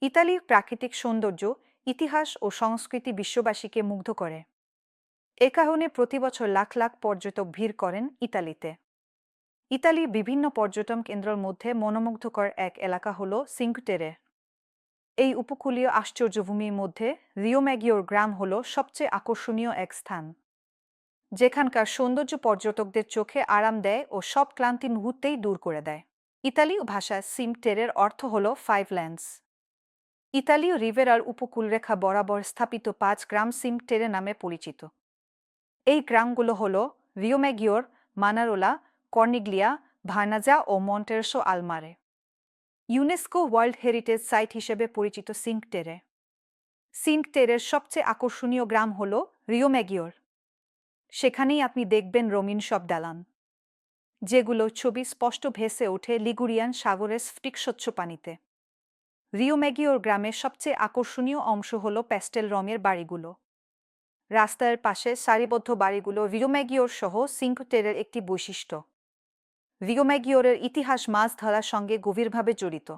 ইতালির প্রাকৃতিক সৌন্দর্য, ইতিহাস ও সংস্কৃতি বিশ্ববাসীকে মুগ্ধ করে। এ কারণে প্রতিবছর লাখ লাখ পর্যটক ভিড় করেন ইতালিতে। ইতালির বিভিন্ন পর্যটন কেন্দ্রের মধ্যে মনোমুগ্ধকর এক এলাকা হল সিনque টেরে। এই উপকূলীয় আশ্চর্যভূমির মধ্যে রিওম্যাগিওর গ্রাম হল সবচেয়ে আকর্ষণীয় এক স্থান, যেখানকার সৌন্দর্য পর্যটকদের চোখে আরাম দেয় ও সব ক্লান্তি মুহূর্তেই দূর করে দেয়। ইতালীয় ভাষায় সিনque টেরের অর্থ হল ফাইভ ল্যান্ডস। ইতালীয় রিভেরার উপকূলরেখা বরাবর স্থাপিত 5 গ্রাম সিনque টেরে নামে পরিচিত। এই গ্রামগুলো হল রিওম্যাগিওর, মানারোলা, কর্নিগ্লিয়া, ভার্নাজা ও মন্টেরোসো আল মারে। ইউনেস্কো ওয়ার্ল্ড হেরিটেজ সাইট হিসেবে পরিচিত সিনque টেরে। সিনque টেরের সবচেয়ে আকর্ষণীয় গ্রাম হল রিওম্যাগিওর। সেখানেই আপনি দেখবেন রঙিন সব দালান, যেগুলো ছবি স্পষ্ট ভেসে ওঠে লিগুরিয়ান সাগরের স্ফটিক স্বচ্ছ পানিতে। রিওম্যাগিওর গ্রামের সবচেয়ে আকর্ষণীয় অংশ হল প্যাস্টেল রঙের বাড়িগুলো। রাস্তার পাশে সারিবদ্ধ বাড়িগুলো রিওম্যাগিওর সহ সিনque টেরের একটি বৈশিষ্ট্য। রিওম্যাগিওরের ইতিহাস মাছ ধরার সঙ্গে গভীরভাবে জড়িত।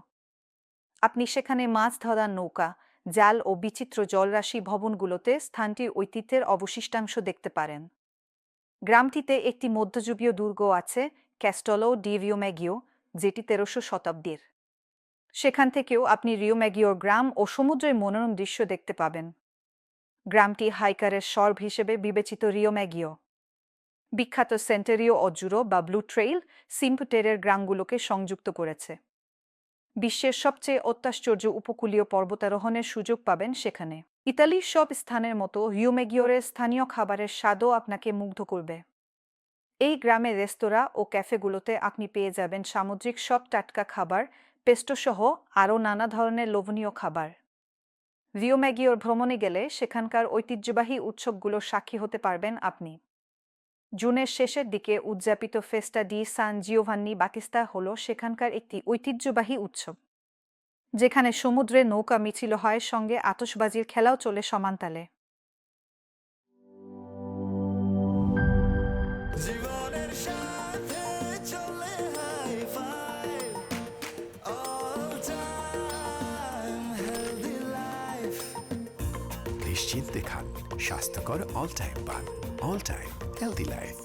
আপনি সেখানে মাছ ধরার নৌকা, জাল ও বিচিত্র জলরাশি ভবনগুলোতে স্থানটির ঐতিহ্যের অবশিষ্টাংশ দেখতে পারেন। গ্রামটিতে একটি মধ্যযুগীয় দুর্গ আছে, ক্যাস্টলো ডি রিওম্যাগিও, যেটি 1300 শতাব্দীর। সেখান থেকেও আপনি রিওম্যাগিওর গ্রাম ও সমুদ্রের মনোরম দৃশ্য দেখতে পাবেন। গ্রামটি হাইকারের স্বর্গ হিসেবে বিবেচিত। রিওম্যাগিও বিখ্যাত সেন্টেরিও অজুরো বা ব্লু ট্রেইল সিনque টেরের গ্রামগুলোকে সংযুক্ত করেছে। বিশ্বের সবচেয়ে অত্যাশ্চর্য উপকূলীয় পর্বতারোহণের সুযোগ পাবেন সেখানে। ইতালির সব স্থানের মতো রিওম্যাগিওরের স্থানীয় খাবারের স্বাদও আপনাকে মুগ্ধ করবে। এই গ্রামের রেস্তোরাঁ ও ক্যাফেগুলোতে আপনি পেয়ে যাবেন সামুদ্রিক সব টাটকা খাবার, পেস্টো সহ আরও নানা ধরনের লোভনীয় খাবার। রিওম্যাগিওর ভ্রমণে গেলে সেখানকার ঐতিহ্যবাহী উৎসবগুলোর সাক্ষী হতে পারবেন আপনি। জুনের শেষের দিকে উদযাপিত ফেস্টা ডি সান জিওভান্নি বাতিস্তা হল সেখানকার একটি ঐতিহ্যবাহী উৎসব, যেখানে সমুদ্রে নৌকা মিছিল হয়, সঙ্গে আতশবাজির খেলাও চলে সমানতালে। জীবনের সাথে চলে hi-fi, all time healthy life। নিশ্চিন্তে খান, স্বাস্থ্যকর অল টাইম পান। All time healthy life.